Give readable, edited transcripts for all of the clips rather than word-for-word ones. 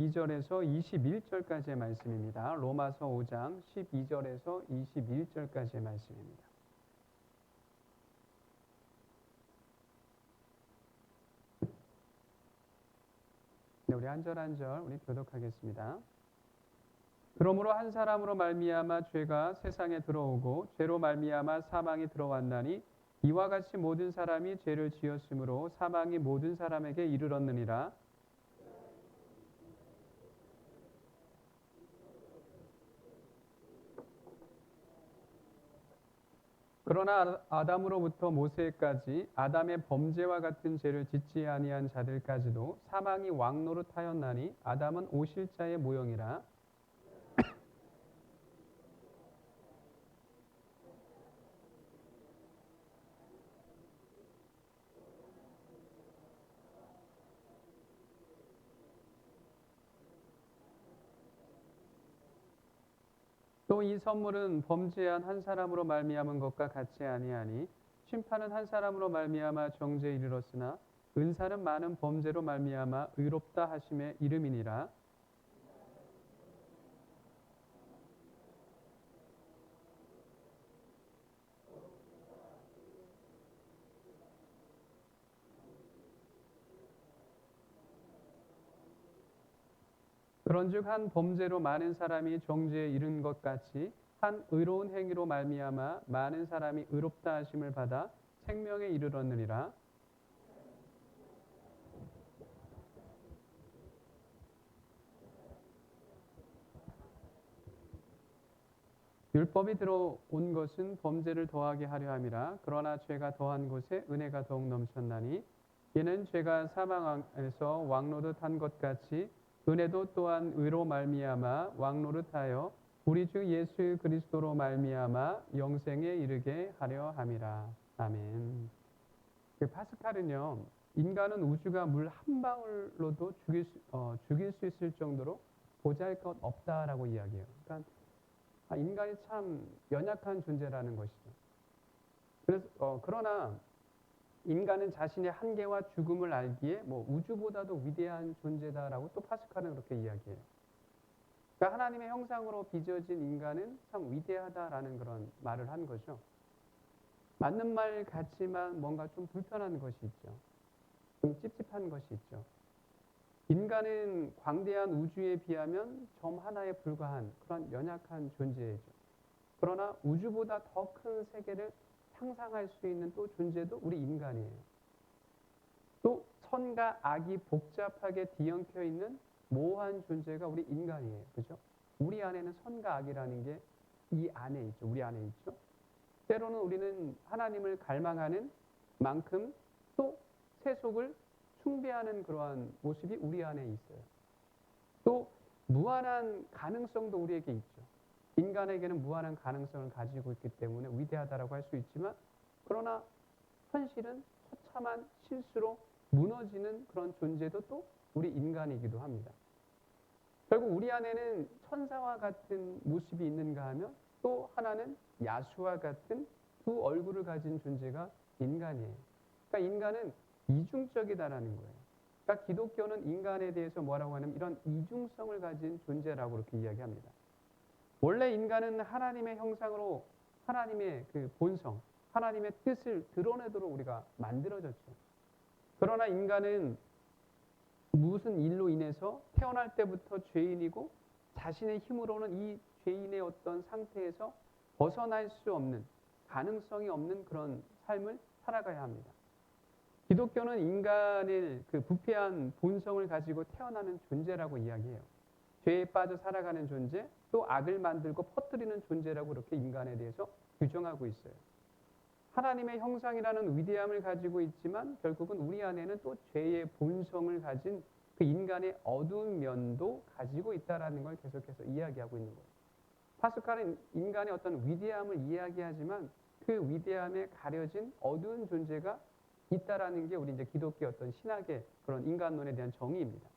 2절에서 21절까지의 말씀입니다. 로마서 5장 12절에서 21절까지의 말씀입니다. 네, 우리 한 절 한 절 우리 교독하겠습니다. 그러므로 한 사람으로 말미암아 죄가 세상에 들어오고 죄로 말미암아 사망이 들어왔나니 이와 같이 모든 사람이 죄를 지었으므로 사망이 모든 사람에게 이르렀느니라. 그러나 아담으로부터 모세까지 아담의 범죄와 같은 죄를 짓지 아니한 자들까지도 사망이 왕노릇하였나니 아담은 오실자의 모형이라. 또 이 선물은 범죄한 한 사람으로 말미암은 것과 같지 아니하니 심판은 한 사람으로 말미암아 정죄에 이르렀으나 은사는 많은 범죄로 말미암아 의롭다 하심의 이름이니라. 그런즉 한 범죄로 많은 사람이 정죄에 이른 것 같이 한 의로운 행위로 말미암아 많은 사람이 의롭다 하심을 받아 생명에 이르렀느니라. 율법이 들어온 것은 범죄를 더하게 하려 함이라. 그러나 죄가 더한 곳에 은혜가 더욱 넘쳤나니 이는 죄가 사망 안에서 왕노릇한 것 같이 은혜도 또한 의로 말미암아 왕노릇하여 우리 주 예수 그리스도로 말미암아 영생에 이르게 하려 함이라. 아멘. 그 파스칼은요, 인간은 우주가 물 한 방울로도 죽일 수 있을 정도로 보잘것 없다라고 이야기해요. 그러니까 인간이 참 연약한 존재라는 것이죠. 그러나 인간은 자신의 한계와 죽음을 알기에 우주보다도 위대한 존재다라고 또 파스칼은 그렇게 이야기해요. 그러니까 하나님의 형상으로 빚어진 인간은 참 위대하다라는 그런 말을 한 거죠. 맞는 말 같지만 뭔가 좀 불편한 것이 있죠. 좀 찝찝한 것이 있죠. 인간은 광대한 우주에 비하면 점 하나에 불과한 그런 연약한 존재이죠. 그러나 우주보다 더 큰 세계를 상상할 수 있는 또 존재도 우리 인간이에요. 또 선과 악이 복잡하게 뒤엉켜 있는 모호한 존재가 우리 인간이에요. 그죠? 우리 안에는 선과 악이라는 게 이 안에 있죠. 우리 안에 있죠. 때로는 우리는 하나님을 갈망하는 만큼 또 세속을 숭배하는 그러한 모습이 우리 안에 있어요. 또 무한한 가능성도 우리에게 있죠. 인간에게는 무한한 가능성을 가지고 있기 때문에 위대하다라고 할 수 있지만, 그러나 현실은 처참한 실수로 무너지는 그런 존재도 또 우리 인간이기도 합니다. 결국 우리 안에는 천사와 같은 모습이 있는가 하면 또 하나는 야수와 같은 두 얼굴을 가진 존재가 인간이에요. 그러니까 인간은 이중적이다라는 거예요. 그러니까 기독교는 인간에 대해서 뭐라고 하냐면 이런 이중성을 가진 존재라고 그렇게 이야기합니다. 원래 인간은 하나님의 형상으로 하나님의 그 본성, 하나님의 뜻을 드러내도록 우리가 만들어졌죠. 그러나 인간은 무슨 일로 인해서 태어날 때부터 죄인이고 자신의 힘으로는 이 죄인의 어떤 상태에서 벗어날 수 없는, 가능성이 없는 그런 삶을 살아가야 합니다. 기독교는 인간의 그 부패한 본성을 가지고 태어나는 존재라고 이야기해요. 죄에 빠져 살아가는 존재, 또 악을 만들고 퍼뜨리는 존재라고 그렇게 인간에 대해서 규정하고 있어요. 하나님의 형상이라는 위대함을 가지고 있지만 결국은 우리 안에는 또 죄의 본성을 가진 그 인간의 어두운 면도 가지고 있다는 걸 계속해서 이야기하고 있는 거예요. 파스칼은 인간의 어떤 위대함을 이야기하지만 그 위대함에 가려진 어두운 존재가 있다라는 게 우리 이제 기독교 어떤 신학의 그런 인간론에 대한 정의입니다.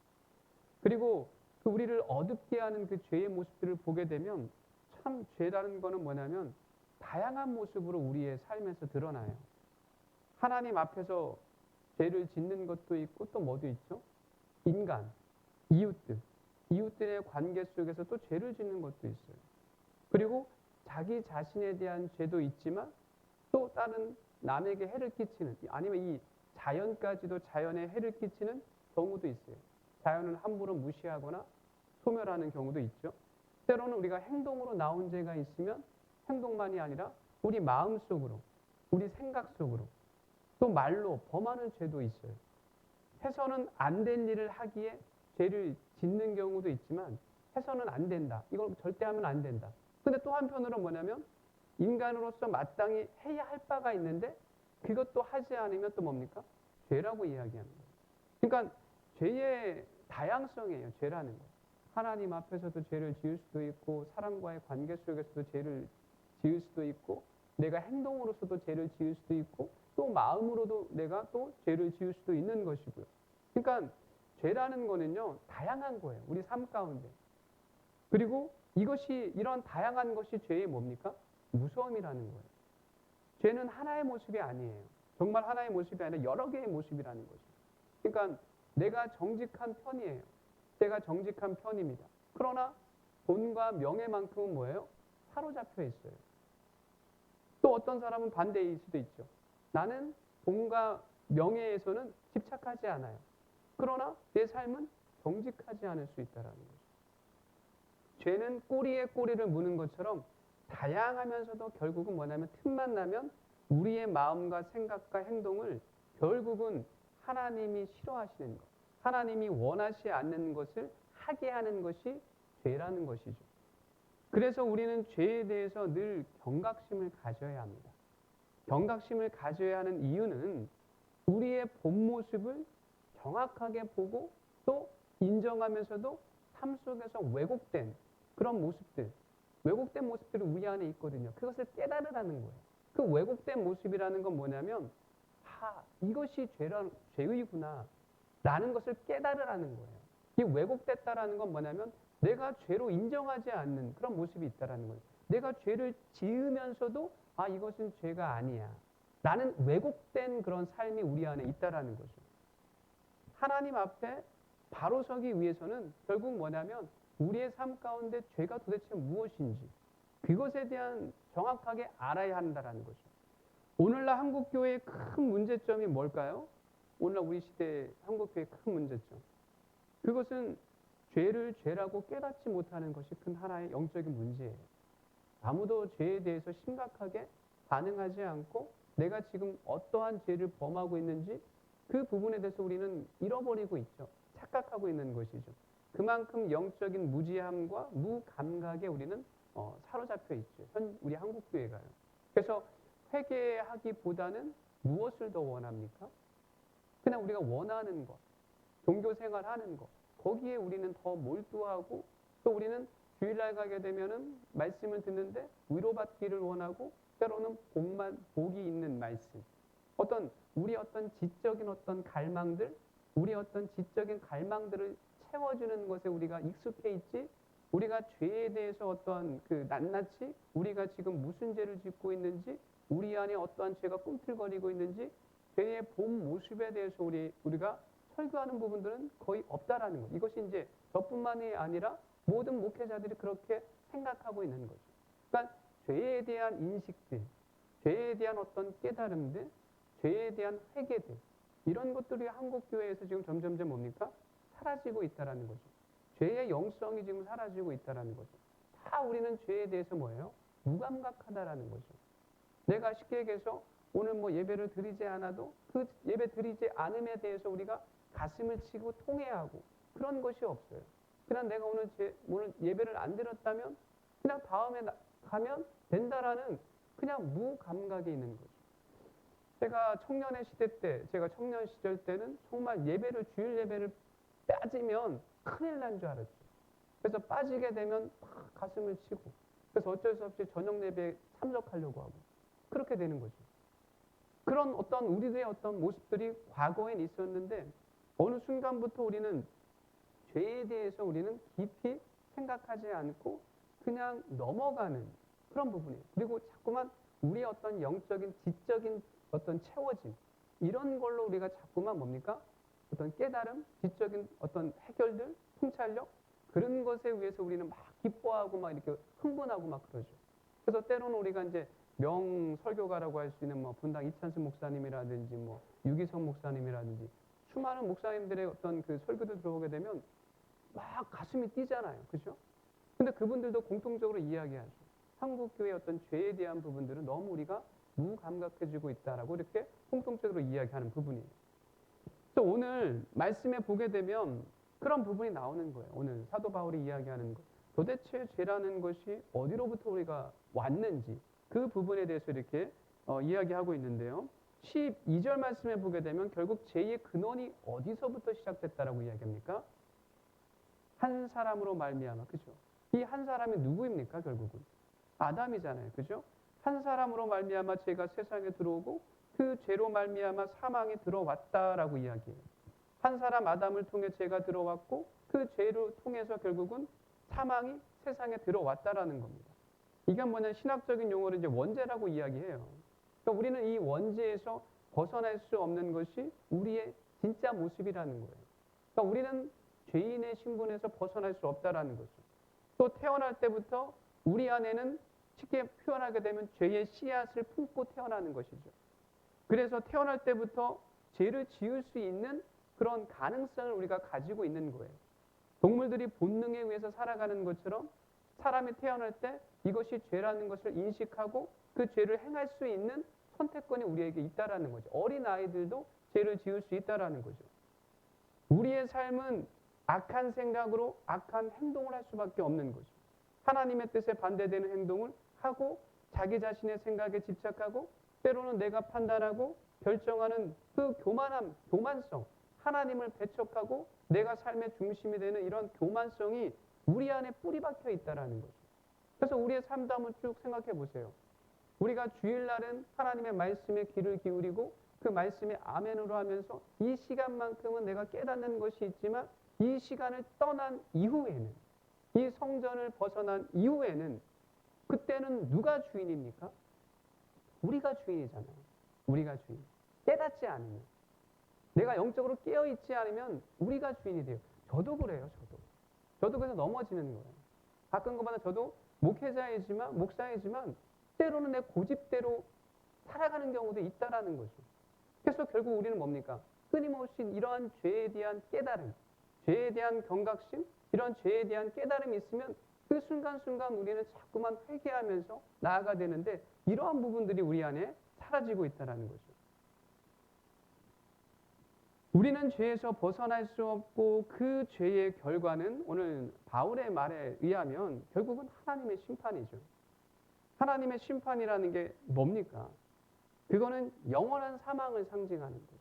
그리고 그 우리를 어둡게 하는 그 죄의 모습들을 보게 되면 참 죄라는 거는 뭐냐면 다양한 모습으로 우리의 삶에서 드러나요. 하나님 앞에서 죄를 짓는 것도 있고 또 뭐도 있죠? 인간, 이웃들, 이웃들의 관계 속에서 또 죄를 짓는 것도 있어요. 그리고 자기 자신에 대한 죄도 있지만 또 다른 남에게 해를 끼치는, 아니면 이 자연까지도 자연에 해를 끼치는 경우도 있어요. 자연을 함부로 무시하거나 소멸하는 경우도 있죠. 때로는 우리가 행동으로 나온 죄가 있으면 행동만이 아니라 우리 마음 속으로, 우리 생각 속으로, 또 말로 범하는 죄도 있어요. 해서는 안 된 일을 하기에 죄를 짓는 경우도 있지만 해서는 안 된다. 이걸 절대 하면 안 된다. 근데 또 한편으로 뭐냐면 인간으로서 마땅히 해야 할 바가 있는데 그것도 하지 않으면 또 뭡니까? 죄라고 이야기하는 거예요. 그러니까 죄의 다양성이에요. 죄라는 거. 하나님 앞에서도 죄를 지을 수도 있고 사람과의 관계 속에서도 죄를 지을 수도 있고 내가 행동으로서도 죄를 지을 수도 있고 또 마음으로도 내가 또 죄를 지을 수도 있는 것이고요. 그러니까 죄라는 거는요 다양한 거예요. 우리 삶 가운데. 그리고 이런 다양한 것이 죄의 뭡니까? 무서움이라는 거예요. 죄는 하나의 모습이 아니에요. 정말 하나의 모습이 아니라 여러 개의 모습이라는 거죠. 그러니까 내가 정직한 편이에요. 제가 정직한 편입니다. 그러나 돈과 명예만큼은 뭐예요? 사로잡혀 있어요. 또 어떤 사람은 반대일 수도 있죠. 나는 돈과 명예에서는 집착하지 않아요. 그러나 내 삶은 정직하지 않을 수 있다는 거죠. 죄는 꼬리에 꼬리를 무는 것처럼 다양하면서도 결국은 뭐냐면 틈만 나면 우리의 마음과 생각과 행동을 결국은 하나님이 싫어하시는 것, 하나님이 원하지 않는 것을 하게 하는 것이 죄라는 것이죠. 그래서 우리는 죄에 대해서 늘 경각심을 가져야 합니다. 경각심을 가져야 하는 이유는 우리의 본 모습을 정확하게 보고 또 인정하면서도 삶 속에서 왜곡된 그런 모습들, 왜곡된 모습들이 우리 안에 있거든요. 그것을 깨달으라는 거예요. 그 왜곡된 모습이라는 건 뭐냐면 이것이 죄의구나 라는 것을 깨달으라는 거예요. 이 왜곡됐다라는 건 뭐냐면 내가 죄로 인정하지 않는 그런 모습이 있다라는 거예요. 내가 죄를 지으면서도 이것은 죄가 아니야 라는 왜곡된 그런 삶이 우리 안에 있다라는 거죠. 하나님 앞에 바로 서기 위해서는 결국 뭐냐면 우리의 삶 가운데 죄가 도대체 무엇인지 그것에 대한 정확하게 알아야 한다라는 거죠. 오늘날 한국교회의 큰 문제점이 뭘까요? 오늘날 우리 시대의 한국교회의 큰 문제점. 그것은 죄를 죄라고 깨닫지 못하는 것이 큰 하나의 영적인 문제예요. 아무도 죄에 대해서 심각하게 반응하지 않고 내가 지금 어떠한 죄를 범하고 있는지 그 부분에 대해서 우리는 잃어버리고 있죠. 착각하고 있는 것이죠. 그만큼 영적인 무지함과 무감각에 우리는 사로잡혀 있죠. 우리 한국교회가요. 그래서 회개하기보다는 무엇을 더 원합니까? 그냥 우리가 원하는 것, 종교생활하는 것, 거기에 우리는 더 몰두하고 또 우리는 주일날 가게 되면은 말씀을 듣는데 위로받기를 원하고 때로는 복이 있는 말씀, 우리 어떤 지적인 어떤 갈망들, 우리 어떤 지적인 갈망들을 채워주는 것에 우리가 익숙해 있지, 우리가 죄에 대해서 어떠한 낱낱이 우리가 지금 무슨 죄를 짓고 있는지, 우리 안에 어떠한 죄가 꿈틀거리고 있는지, 죄의 본 모습에 대해서 우리가 설교하는 부분들은 거의 없다라는 것. 이것이 이제 저뿐만이 아니라 모든 목회자들이 그렇게 생각하고 있는 거죠. 그러니까 죄에 대한 인식들, 죄에 대한 어떤 깨달음들, 죄에 대한 회개들, 이런 것들이 한국교회에서 지금 점점점 뭡니까? 사라지고 있다라는 거죠. 죄의 영성이 지금 사라지고 있다라는 거죠. 다 우리는 죄에 대해서 뭐예요? 무감각하다라는 거죠. 내가 쉽게 얘기해서 오늘 예배를 드리지 않아도 그 예배 드리지 않음에 대해서 우리가 가슴을 치고 통회하고 그런 것이 없어요. 그냥 내가 오늘 예배를 안 드렸다면 그냥 다음에 가면 된다라는 그냥 무감각이 있는 거죠. 제가 청년의 시대 때, 제가 청년 시절 때는 정말 주일 예배를 빠지면 큰일 난 줄 알았죠. 그래서 빠지게 되면 막 가슴을 치고 그래서 어쩔 수 없이 저녁 예배에 참석하려고 하고 그렇게 되는 거죠. 그런 어떤 우리들의 어떤 모습들이 과거엔 있었는데 어느 순간부터 우리는 죄에 대해서 우리는 깊이 생각하지 않고 그냥 넘어가는 그런 부분이에요. 그리고 자꾸만 우리의 어떤 영적인 지적인 어떤 채워짐 이런 걸로 우리가 자꾸만 뭡니까? 어떤 깨달음, 지적인 어떤 해결들, 통찰력 그런 것에 의해서 우리는 막 기뻐하고 막 이렇게 흥분하고 막 그러죠. 그래서 때로는 우리가 이제 명 설교가라고 할 수 있는 뭐 분당 이찬수 목사님이라든지 뭐 유기성 목사님이라든지 수많은 목사님들의 어떤 그 설교를 들어보게 되면 막 가슴이 뛰잖아요. 그죠? 근데 그분들도 공통적으로 이야기하죠. 한국 교회의 어떤 죄에 대한 부분들은 너무 우리가 무감각해지고 있다라고 이렇게 공통적으로 이야기하는 부분이에요. 그래서 오늘 말씀에 보게 되면 그런 부분이 나오는 거예요. 오늘 사도 바울이 이야기하는 것. 도대체 죄라는 것이 어디로부터 우리가 왔는지 그 부분에 대해서 이렇게 이야기하고 있는데요. 12절 말씀에 보게 되면 결국 죄의 근원이 어디서부터 시작됐다라고 이야기합니까? 한 사람으로 말미암아. 그죠? 이 한 사람이 누구입니까? 결국은 아담이잖아요. 그죠? 한 사람으로 말미암아 죄가 세상에 들어오고 그 죄로 말미암아 사망이 들어왔다라고 이야기해요. 한 사람 아담을 통해 죄가 들어왔고 그 죄를 통해서 결국은 사망이 세상에 들어왔다라는 겁니다. 이게 뭐냐 신학적인 용어로 이제 원죄라고 이야기해요. 그러니까 우리는 이 원죄에서 벗어날 수 없는 것이 우리의 진짜 모습이라는 거예요. 그러니까 우리는 죄인의 신분에서 벗어날 수 없다라는 거죠. 또 태어날 때부터 우리 안에는 쉽게 표현하게 되면 죄의 씨앗을 품고 태어나는 것이죠. 그래서 태어날 때부터 죄를 지을 수 있는 그런 가능성을 우리가 가지고 있는 거예요. 동물들이 본능에 의해서 살아가는 것처럼 사람이 태어날 때 이것이 죄라는 것을 인식하고 그 죄를 행할 수 있는 선택권이 우리에게 있다라는 거죠. 어린 아이들도 죄를 지을 수 있다라는 거죠. 우리의 삶은 악한 생각으로 악한 행동을 할 수밖에 없는 거죠. 하나님의 뜻에 반대되는 행동을 하고 자기 자신의 생각에 집착하고 때로는 내가 판단하고 결정하는 그 교만함, 교만성, 하나님을 배척하고 내가 삶의 중심이 되는 이런 교만성이 우리 안에 뿌리 박혀 있다라는 거죠. 그래서 우리의 삶도 한번 쭉 생각해 보세요. 우리가 주일날은 하나님의 말씀에 귀를 기울이고 그 말씀에 아멘으로 하면서 이 시간만큼은 내가 깨닫는 것이 있지만 이 시간을 떠난 이후에는 이 성전을 벗어난 이후에는 그때는 누가 주인입니까? 우리가 주인이잖아요. 우리가 주인. 깨닫지 않으면 내가 영적으로 깨어있지 않으면 우리가 주인이 돼요. 저도 그래요. 저도 그래서 넘어지는 거예요. 가끔 그마다 저도 목회자이지만 목사이지만 때로는 내 고집대로 살아가는 경우도 있다라는 거죠. 그래서 결국 우리는 뭡니까? 끊임없이 이러한 죄에 대한 깨달음, 죄에 대한 경각심, 이런 죄에 대한 깨달음이 있으면 그 순간순간 우리는 자꾸만 회개하면서 나아가 되는데 이러한 부분들이 우리 안에 사라지고 있다는 거죠. 우리는 죄에서 벗어날 수 없고 그 죄의 결과는 오늘 바울의 말에 의하면 결국은 하나님의 심판이죠. 하나님의 심판이라는 게 뭡니까? 그거는 영원한 사망을 상징하는 거죠.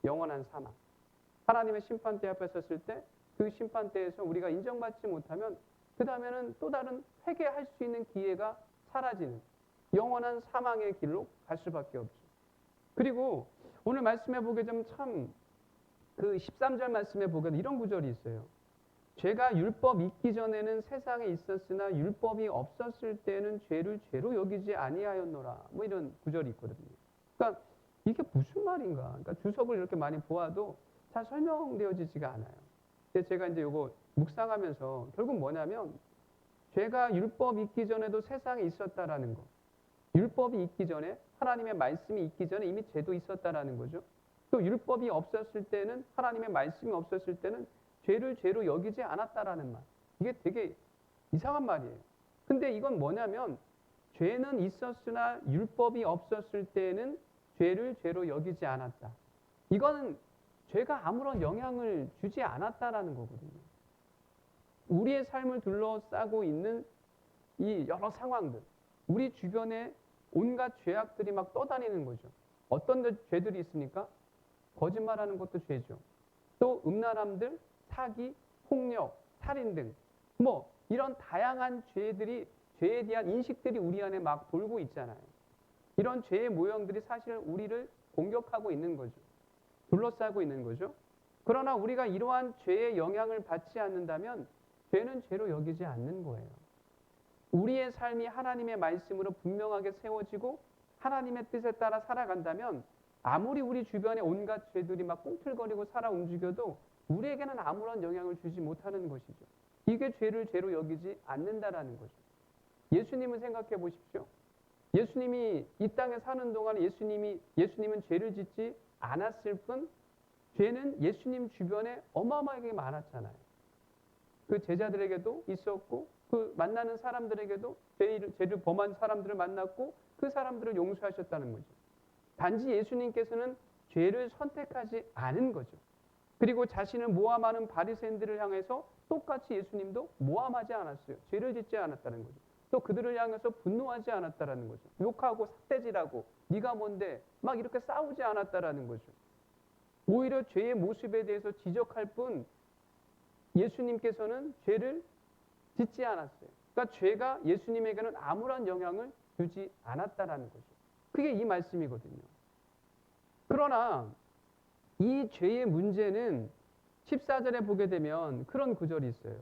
영원한 사망. 하나님의 심판대 앞에 섰을 때 그 심판대에서 우리가 인정받지 못하면 그 다음에는 또 다른 회개할 수 있는 기회가 사라지는 영원한 사망의 길로 갈 수밖에 없죠. 그리고 오늘 말씀해 보게 되면 참 그 13절 말씀해 보게 되면 이런 구절이 있어요. 죄가 율법 있기 전에는 세상에 있었으나 율법이 없었을 때는 죄를 죄로 여기지 아니하였노라. 뭐 이런 구절이 있거든요. 그러니까 이게 무슨 말인가? 그러니까 주석을 이렇게 많이 보아도 잘 설명되어지지가 않아요. 근데 제가 이제 요거 묵상하면서 결국 뭐냐면 죄가 율법 있기 전에도 세상에 있었다라는 거. 율법이 있기 전에 하나님의 말씀이 있기 전에 이미 죄도 있었다라는 거죠. 또 율법이 없었을 때는 하나님의 말씀이 없었을 때는 죄를 죄로 여기지 않았다라는 말. 이게 되게 이상한 말이에요. 근데 이건 뭐냐면 죄는 있었으나 율법이 없었을 때는 죄를 죄로 여기지 않았다. 이거는 죄가 아무런 영향을 주지 않았다라는 거거든요. 우리의 삶을 둘러싸고 있는 이 여러 상황들, 우리 주변에 온갖 죄악들이 막 떠다니는 거죠. 어떤 죄들이 있습니까? 거짓말하는 것도 죄죠. 또 음란함들, 사기, 폭력, 살인 등 뭐 이런 다양한 죄들이 죄에 대한 인식들이 우리 안에 막 돌고 있잖아요. 이런 죄의 모형들이 사실 우리를 공격하고 있는 거죠. 둘러싸고 있는 거죠. 그러나 우리가 이러한 죄의 영향을 받지 않는다면 죄는 죄로 여기지 않는 거예요. 우리의 삶이 하나님의 말씀으로 분명하게 세워지고 하나님의 뜻에 따라 살아간다면 아무리 우리 주변에 온갖 죄들이 막 꿈틀거리고 살아 움직여도 우리에게는 아무런 영향을 주지 못하는 것이죠. 이게 죄를 죄로 여기지 않는다라는 거죠. 예수님은 생각해 보십시오. 예수님이 이 땅에 사는 동안 예수님은 죄를 짓지 않았을 뿐 죄는 예수님 주변에 어마어마하게 많았잖아요. 그 제자들에게도 있었고 그 만나는 사람들에게도 죄를 범한 사람들을 만났고 그 사람들을 용서하셨다는 거죠. 단지 예수님께서는 죄를 선택하지 않은 거죠. 그리고 자신을 모함하는 바리새인들을 향해서 똑같이 예수님도 모함하지 않았어요. 죄를 짓지 않았다는 거죠. 또 그들을 향해서 분노하지 않았다라는 거죠. 욕하고 삿대질하고 네가 뭔데 막 이렇게 싸우지 않았다라는 거죠. 오히려 죄의 모습에 대해서 지적할 뿐 예수님께서는 죄를 짓지 않았어요. 그러니까 죄가 예수님에게는 아무런 영향을 주지 않았다라는 거죠. 그게 이 말씀이거든요. 그러나 이 죄의 문제는 14절에 보게 되면 그런 구절이 있어요.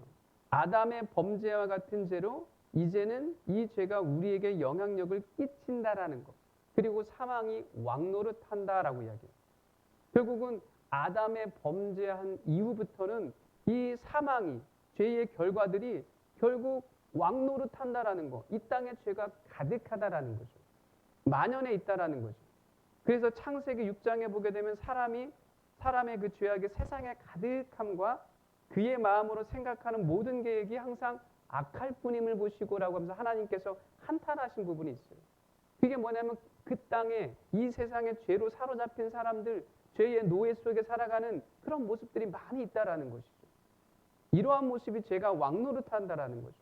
아담의 범죄와 같은 죄로 이제는 이 죄가 우리에게 영향력을 끼친다라는 것. 그리고 사망이 왕노릇한다라고 이야기해요. 결국은 아담의 범죄한 이후부터는 이 사망이 죄의 결과들이 결국 왕노릇한다라는 것. 이 땅에 죄가 가득하다라는 거죠. 만연해 있다라는 거죠. 그래서 창세기 6장에 보게 되면 사람의 그 죄악이 세상에 가득함과 그의 마음으로 생각하는 모든 계획이 항상 악할 뿐임을 보시고라고 하면서 하나님께서 한탄하신 부분이 있어요. 그게 뭐냐면 그 땅에 이 세상에 죄로 사로잡힌 사람들, 죄의 노예 속에 살아가는 그런 모습들이 많이 있다라는 것이죠. 이러한 모습이 죄가 왕노릇한다라는 거죠.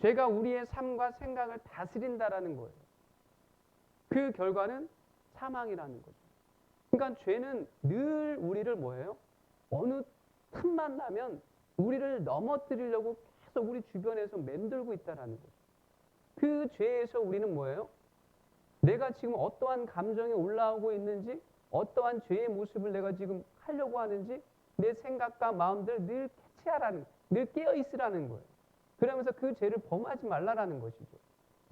죄가 우리의 삶과 생각을 다스린다라는 거예요. 그 결과는 사망이라는 거죠. 그러니까 죄는 늘 우리를 뭐예요? 어느 틈만 나면 우리를 넘어뜨리려고 계속 우리 주변에서 맴돌고 있다라는 거죠. 그 죄에서 우리는 뭐예요? 내가 지금 어떠한 감정이 올라오고 있는지, 어떠한 죄의 모습을 내가 지금 하려고 하는지 내 생각과 마음들 늘 캐치하라는, 늘 깨어 있으라는 거예요. 그러면서 그 죄를 범하지 말라라는 것이죠.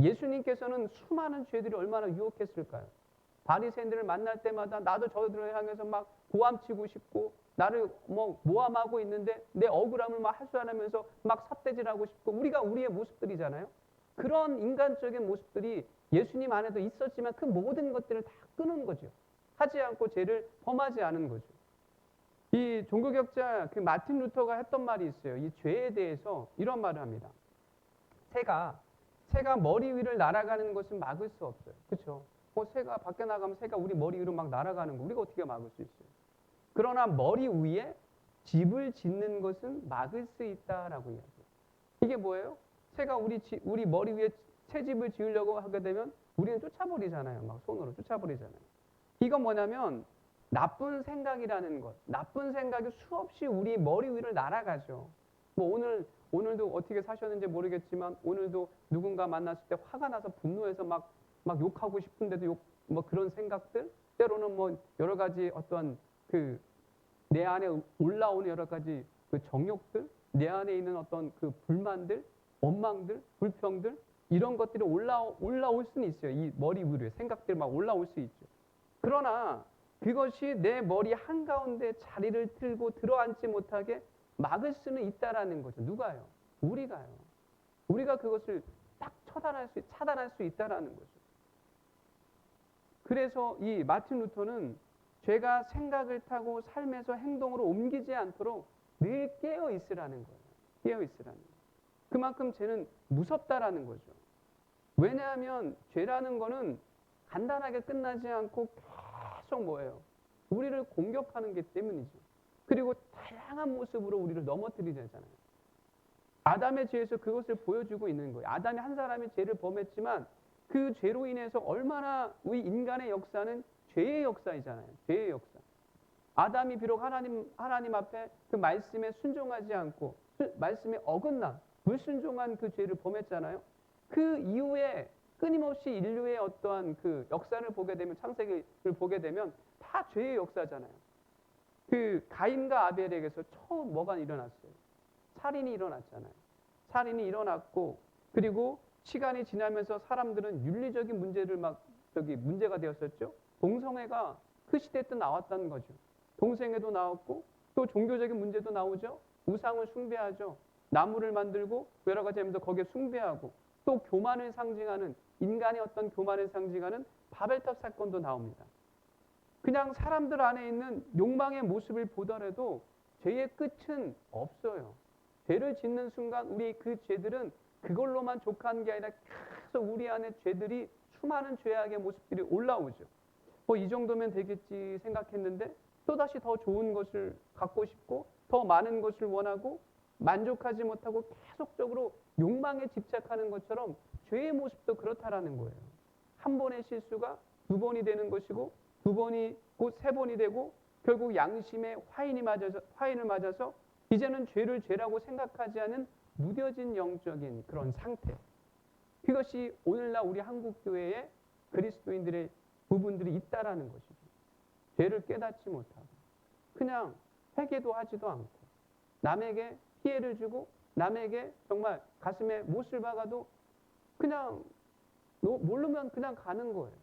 예수님께서는 수많은 죄들이 얼마나 유혹했을까요? 바리새인들을 만날 때마다 나도 저들을 향해서 막 고함치고 싶고 나를 모함하고 있는데 내 억울함을 막 하소연하면서 막 삿대질하고 싶고 우리가 우리의 모습들이잖아요. 그런 인간적인 모습들이 예수님 안에도 있었지만 그 모든 것들을 다 끊은 거죠. 하지 않고 죄를 범하지 않은 거죠. 이 종교개혁자 그 마틴 루터가 했던 말이 있어요. 이 죄에 대해서 이런 말을 합니다. 새가 머리 위를 날아가는 것은 막을 수 없어요. 그렇죠? 새가 밖에 나가면 새가 우리 머리 위로 막 날아가는 거 우리가 어떻게 막을 수 있어요? 그러나 머리 위에 집을 짓는 것은 막을 수 있다라고 이야기해요. 이게 뭐예요? 새가 우리 머리 위에 채집을 지으려고 하게 되면 우리는 쫓아버리잖아요. 막 손으로 쫓아버리잖아요. 이건 뭐냐면 나쁜 생각이라는 것, 나쁜 생각이 수없이 우리 머리 위를 날아가죠. 오늘도 어떻게 사셨는지 모르겠지만 오늘도 누군가 만났을 때 화가 나서 분노해서 막 욕하고 싶은데도 그런 생각들, 때로는 여러 가지 어떠한 내 안에 올라오는 여러 가지 그 정욕들, 내 안에 있는 어떤 그 불만들, 원망들, 불평들, 이런 것들이 올라올 수는 있어요. 이 머리 위에 생각들 막 올라올 수 있죠. 그러나 그것이 내 머리 한가운데 자리를 틀고 들어앉지 못하게 막을 수는 있다라는 거죠. 누가요? 우리가요. 우리가 그것을 딱 차단할 수 있다라는 거죠. 그래서 이 마틴 루터는 죄가 생각을 타고 삶에서 행동으로 옮기지 않도록 늘 깨어 있으라는 거예요. 깨어 있으라는 거예요. 그만큼 죄는 무섭다라는 거죠. 왜냐하면 죄라는 거는 간단하게 끝나지 않고 계속 뭐예요? 우리를 공격하는 게 때문이죠. 그리고 다양한 모습으로 우리를 넘어뜨리잖아요. 아담의 죄에서 그것을 보여주고 있는 거예요. 아담이 한 사람이 죄를 범했지만 그 죄로 인해서 얼마나 우리 인간의 역사는 죄의 역사이잖아요. 죄의 역사. 아담이 비록 하나님 앞에 그 말씀에 순종하지 않고 말씀에 어긋나 불순종한 그 죄를 범했잖아요. 그 이후에 끊임없이 인류의 어떠한 그 역사를 보게 되면 창세기를 보게 되면 다 죄의 역사잖아요. 그 가인과 아벨에게서 처음 뭐가 일어났어요? 살인이 일어났잖아요. 살인이 일어났고 그리고 시간이 지나면서 사람들은 윤리적인 문제를 문제가 되었었죠. 동성애가 그 시대 때 나왔다는 거죠. 동성애도 나왔고 또 종교적인 문제도 나오죠. 우상을 숭배하죠. 나무를 만들고 여러 가지 하면서 거기에 숭배하고 또 교만을 상징하는 인간의 어떤 교만을 상징하는 바벨탑 사건도 나옵니다. 그냥 사람들 안에 있는 욕망의 모습을 보더라도 죄의 끝은 없어요. 죄를 짓는 순간 우리 그 죄들은 그걸로만 족한 게 아니라 계속 우리 안에 죄들이 수많은 죄악의 모습들이 올라오죠. 이 정도면 되겠지 생각했는데 또다시 더 좋은 것을 갖고 싶고 더 많은 것을 원하고 만족하지 못하고 계속적으로 욕망에 집착하는 것처럼 죄의 모습도 그렇다라는 거예요. 한 번의 실수가 두 번이 되는 것이고 두 번이 곧 세 번이 되고 결국 양심의 화인을 맞아서 이제는 죄를 죄라고 생각하지 않은 무뎌진 영적인 그런 상태. 그것이 오늘날 우리 한국 교회에 그리스도인들의 부분들이 있다라는 것이죠. 죄를 깨닫지 못하고 그냥 회개도 하지도 않고 남에게 피해를 주고 남에게 정말 가슴에 못을 박아도 그냥 모르면 그냥 가는 거예요.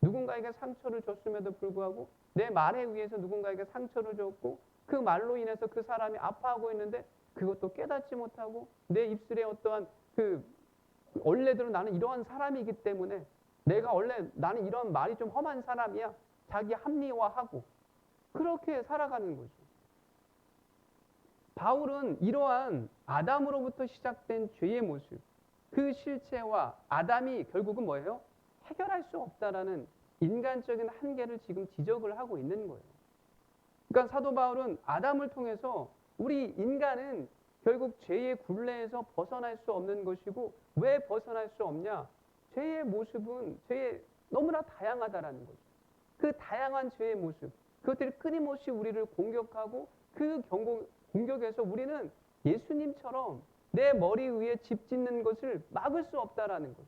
누군가에게 상처를 줬음에도 불구하고 내 말에 의해서 누군가에게 상처를 줬고 그 말로 인해서 그 사람이 아파하고 있는데 그것도 깨닫지 못하고 내 입술에 어떠한 원래대로 나는 이러한 사람이기 때문에 나는 이런 말이 좀 험한 사람이야. 자기 합리화하고 그렇게 살아가는 거죠. 바울은 이러한 아담으로부터 시작된 죄의 모습, 그 실체와 아담이 결국은 뭐예요? 해결할 수 없다라는 인간적인 한계를 지금 지적을 하고 있는 거예요. 그러니까 사도 바울은 아담을 통해서 우리 인간은 결국 죄의 굴레에서 벗어날 수 없는 것이고 왜 벗어날 수 없냐? 죄의 모습은 너무나 다양하다라는 거죠. 그 다양한 죄의 모습, 그것들이 끊임없이 우리를 공격하고 그 공격에서 우리는 예수님처럼 내 머리 위에 집 짓는 것을 막을 수 없다라는 거죠.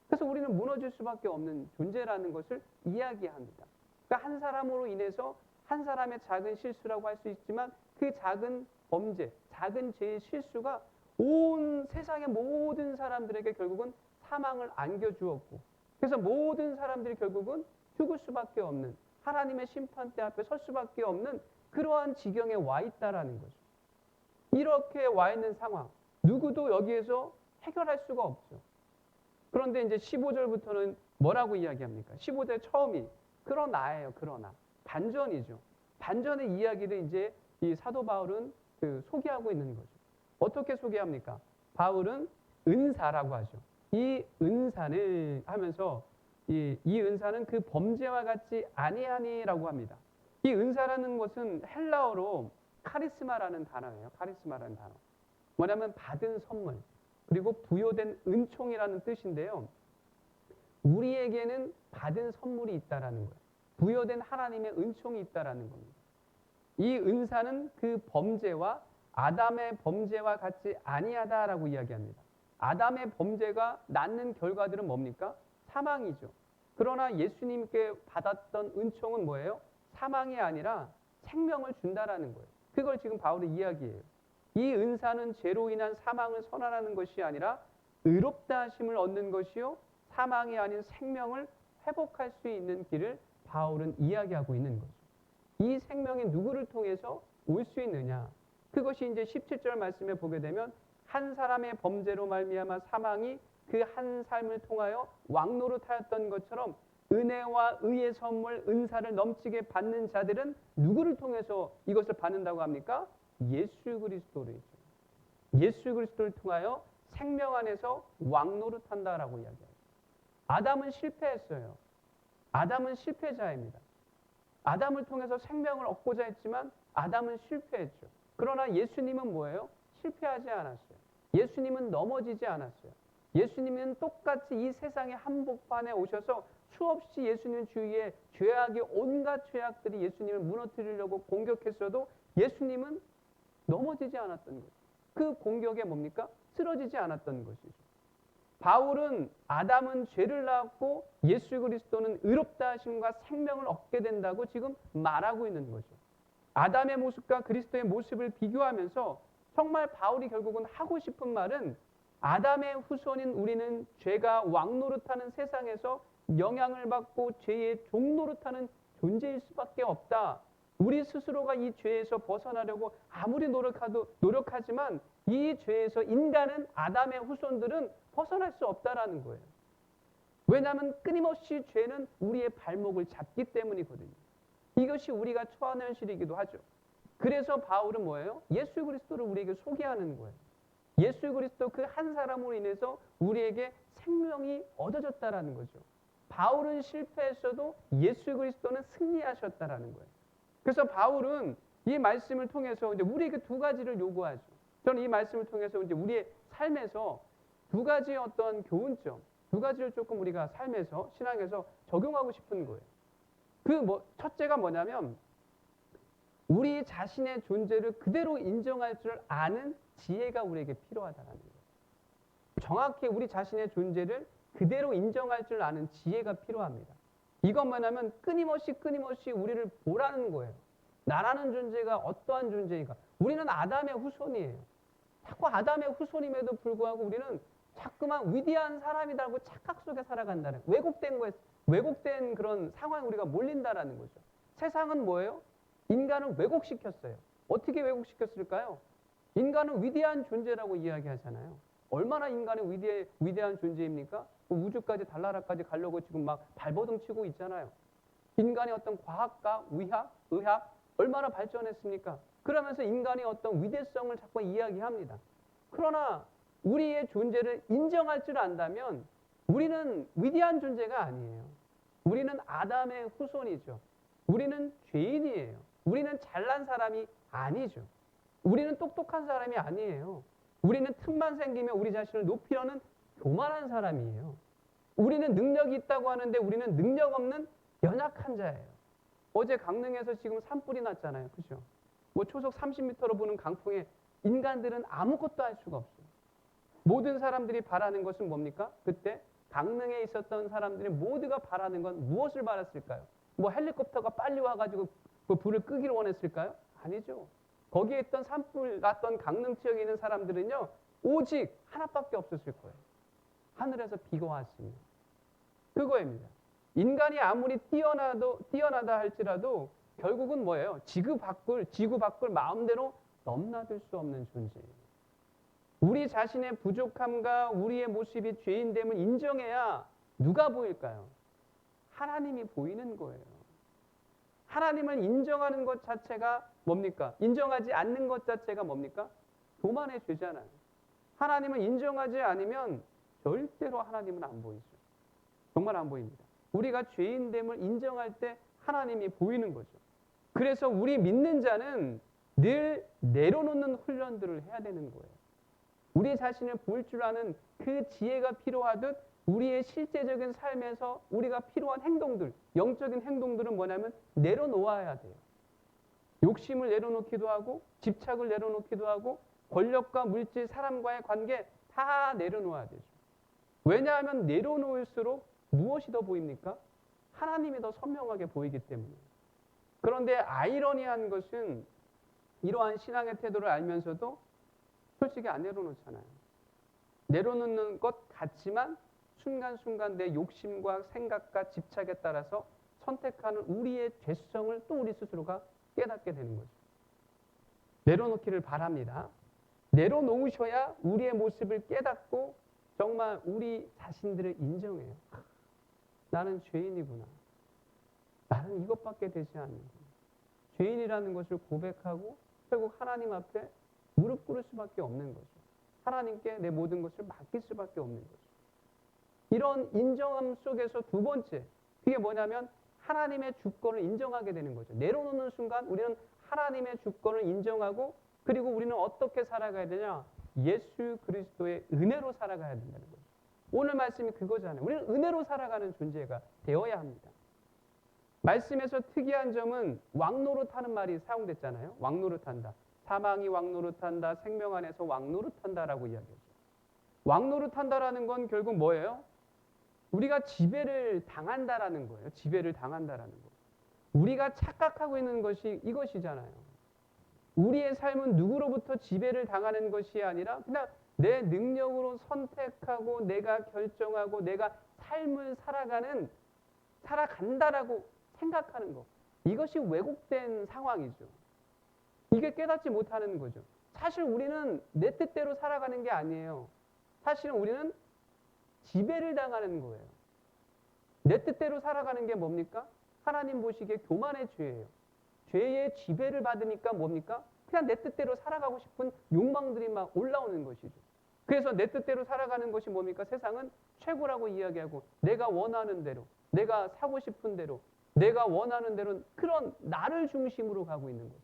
그래서 우리는 무너질 수밖에 없는 존재라는 것을 이야기합니다. 그러니까 한 사람으로 인해서 한 사람의 작은 실수라고 할 수 있지만 그 작은 범죄, 작은 죄의 실수가 온 세상의 모든 사람들에게 결국은 사망을 안겨주었고 그래서 모든 사람들이 결국은 죽을 수밖에 없는 하나님의 심판대 앞에 설 수밖에 없는 그러한 지경에 와 있다라는 거죠. 이렇게 와 있는 상황, 누구도 여기에서 해결할 수가 없죠. 그런데 이제 15절부터는 뭐라고 이야기합니까? 15절 처음이 그러나예요. 그러나. 반전이죠. 반전의 이야기를 이제 이 사도 바울은 소개하고 있는 거죠. 어떻게 소개합니까? 바울은 은사라고 하죠. 이 은사를 하면서 이 은사는 그 범죄와 같지 아니하니라고 합니다. 이 은사라는 것은 헬라어로 카리스마라는 단어예요. 카리스마라는 단어. 뭐냐면 받은 선물 그리고 부여된 은총이라는 뜻인데요. 우리에게는 받은 선물이 있다라는 거예요. 부여된 하나님의 은총이 있다라는 겁니다. 이 은사는 그 범죄와 아담의 범죄와 같지 아니하다라고 이야기합니다. 아담의 범죄가 낳는 결과들은 뭡니까? 사망이죠. 그러나 예수님께 받았던 은총은 뭐예요? 사망이 아니라 생명을 준다라는 거예요. 그걸 지금 바울이 이야기해요. 이 은사는 죄로 인한 사망을 선언하는 것이 아니라 의롭다 하심을 얻는 것이요 사망이 아닌 생명을 회복할 수 있는 길을 바울은 이야기하고 있는 거죠. 이 생명이 누구를 통해서 올 수 있느냐? 그것이 이제 17절 말씀에 보게 되면 한 사람의 범죄로 말미암아 사망이 그 한 삶을 통하여 왕노릇하였던 것처럼 은혜와 의의 선물, 은사를 넘치게 받는 자들은 누구를 통해서 이것을 받는다고 합니까? 예수 그리스도를. 예수 그리스도를 통하여 생명 안에서 왕노릇한다라고 이야기해요. 아담은 실패했어요. 아담은 실패자입니다. 아담을 통해서 생명을 얻고자 했지만 아담은 실패했죠. 그러나 예수님은 뭐예요? 실패하지 않았어요. 예수님은 넘어지지 않았어요. 예수님은 똑같이 이 세상의 한복판에 오셔서 수없이 예수님 주위에 죄악의 온갖 죄악들이 예수님을 무너뜨리려고 공격했어도 예수님은 넘어지지 않았던 거죠. 그 공격에 뭡니까? 쓰러지지 않았던 것이죠. 바울은 아담은 죄를 낳았고 예수 그리스도는 의롭다 하심과 생명을 얻게 된다고 지금 말하고 있는 거죠. 아담의 모습과 그리스도의 모습을 비교하면서 정말 바울이 결국은 하고 싶은 말은 아담의 후손인 우리는 죄가 왕노릇하는 세상에서 영향을 받고 죄의 종노릇하는 존재일 수밖에 없다. 우리 스스로가 이 죄에서 벗어나려고 아무리 노력하지만 이 죄에서 인간은, 아담의 후손들은 벗어날 수 없다라는 거예요. 왜냐하면 끊임없이 죄는 우리의 발목을 잡기 때문이거든요. 이것이 우리가 처한 현실이기도 하죠. 그래서 바울은 뭐예요? 예수 그리스도를 우리에게 소개하는 거예요. 예수 그리스도 그 한 사람으로 인해서 우리에게 생명이 얻어졌다라는 거죠. 바울은 실패했어도 예수 그리스도는 승리하셨다라는 거예요. 그래서 바울은 이 말씀을 통해서 이제 우리에게 두 가지를 요구하죠. 저는 이 말씀을 통해서 이제 우리의 삶에서 두 가지의 어떤 교훈점, 두 가지를 조금 우리가 삶에서, 신앙에서 적용하고 싶은 거예요. 첫째가 뭐냐면, 우리 자신의 존재를 그대로 인정할 줄 아는 지혜가 우리에게 필요하다는 거예요. 정확히 우리 자신의 존재를 그대로 인정할 줄 아는 지혜가 필요합니다. 이건 뭐냐면 끊임없이 우리를 보라는 거예요. 나라는 존재가 어떠한 존재인가. 우리는 아담의 후손이에요. 자꾸 아담의 후손임에도 불구하고 우리는 자꾸만 위대한 사람이라고 착각 속에 살아간다는, 왜곡된 그런 상황에 우리가 몰린다라는 거죠. 세상은 뭐예요? 인간을 왜곡시켰어요. 어떻게 왜곡시켰을까요? 인간은 위대한 존재라고 이야기하잖아요. 얼마나 인간이 위대한 존재입니까? 우주까지, 달나라까지 가려고 지금 막 발버둥 치고 있잖아요. 인간의 어떤 과학과 의학 얼마나 발전했습니까? 그러면서 인간의 어떤 위대성을 자꾸 이야기합니다. 그러나 우리의 존재를 인정할 줄 안다면 우리는 위대한 존재가 아니에요. 우리는 아담의 후손이죠. 우리는 죄인이에요. 우리는 잘난 사람이 아니죠. 우리는 똑똑한 사람이 아니에요. 우리는 틈만 생기면 우리 자신을 높이려는 교만한 사람이에요. 우리는 능력이 있다고 하는데 우리는 능력 없는 연약한 자예요. 어제 강릉에서 지금 산불이 났잖아요. 그죠? 초속 30m로 부는 강풍에 인간들은 아무것도 할 수가 없어요. 모든 사람들이 바라는 것은 뭡니까? 그때 강릉에 있었던 사람들이 모두가 바라는 건 무엇을 바랐을까요? 헬리콥터가 빨리 와가지고 그 불을 끄기를 원했을까요? 아니죠. 거기에 있던 산불 났던 강릉 지역에 있는 사람들은요, 오직 하나밖에 없었을 거예요. 하늘에서 비가 왔으면. 그거입니다. 인간이 아무리 뛰어나다 할지라도 결국은 뭐예요? 지구 밖을 마음대로 넘나들 수 없는 존재예요. 우리 자신의 부족함과 우리의 모습이 죄인됨을 인정해야 누가 보일까요? 하나님이 보이는 거예요. 하나님을 인정하는 것 자체가 뭡니까? 인정하지 않는 것 자체가 뭡니까? 교만의 죄잖아요. 하나님을 인정하지 않으면 절대로 하나님은 안 보이죠. 정말 안 보입니다. 우리가 죄인됨을 인정할 때 하나님이 보이는 거죠. 그래서 우리 믿는 자는 늘 내려놓는 훈련들을 해야 되는 거예요. 우리 자신을 볼 줄 아는 그 지혜가 필요하듯 우리의 실제적인 삶에서 우리가 필요한 행동들, 영적인 행동들은 뭐냐면 내려놓아야 돼요. 욕심을 내려놓기도 하고, 집착을 내려놓기도 하고, 권력과 물질, 사람과의 관계 다 내려놓아야 되죠. 왜냐하면 내려놓을수록 무엇이 더 보입니까? 하나님이 더 선명하게 보이기 때문이에요. 그런데 아이러니한 것은 이러한 신앙의 태도를 알면서도 솔직히 안 내려놓잖아요. 내려놓는 것 같지만 순간순간 내 욕심과 생각과 집착에 따라서 선택하는 우리의 죄성을 또 우리 스스로가 깨닫게 되는 거죠. 내려놓기를 바랍니다. 내려놓으셔야 우리의 모습을 깨닫고 정말 우리 자신들을 인정해요. 나는 죄인이구나. 나는 이것밖에 되지 않는구나. 죄인이라는 것을 고백하고 결국 하나님 앞에 무릎 꿇을 수밖에 없는 거죠. 하나님께 내 모든 것을 맡길 수밖에 없는 거죠. 이런 인정함 속에서 두 번째, 그게 뭐냐면 하나님의 주권을 인정하게 되는 거죠. 내려놓는 순간 우리는 하나님의 주권을 인정하고, 그리고 우리는 어떻게 살아가야 되냐? 예수 그리스도의 은혜로 살아가야 된다는 거죠. 오늘 말씀이 그거잖아요. 우리는 은혜로 살아가는 존재가 되어야 합니다. 말씀에서 특이한 점은 왕노릇하는 말이 사용됐잖아요. 왕노릇한다. 사망이 왕노릇한다. 생명 안에서 왕노릇한다라고 이야기하죠. 왕노릇한다라는 건 결국 뭐예요? 우리가 지배를 당한다라는 거예요. 지배를 당한다라는 거. 우리가 착각하고 있는 것이 이것이잖아요. 우리의 삶은 누구로부터 지배를 당하는 것이 아니라 그냥 내 능력으로 선택하고 내가 결정하고 내가 삶을 살아간다라고 생각하는 거. 이것이 왜곡된 상황이죠. 이게 깨닫지 못하는 거죠. 사실 우리는 내 뜻대로 살아가는 게 아니에요. 사실은 우리는 지배를 당하는 거예요. 내 뜻대로 살아가는 게 뭡니까? 하나님 보시기에 교만의 죄예요. 죄의 지배를 받으니까 뭡니까? 그냥 내 뜻대로 살아가고 싶은 욕망들이 막 올라오는 것이죠. 그래서 내 뜻대로 살아가는 것이 뭡니까? 세상은 최고라고 이야기하고 내가 원하는 대로, 내가 사고 싶은 대로, 내가 원하는 대로 그런 나를 중심으로 가고 있는 거죠.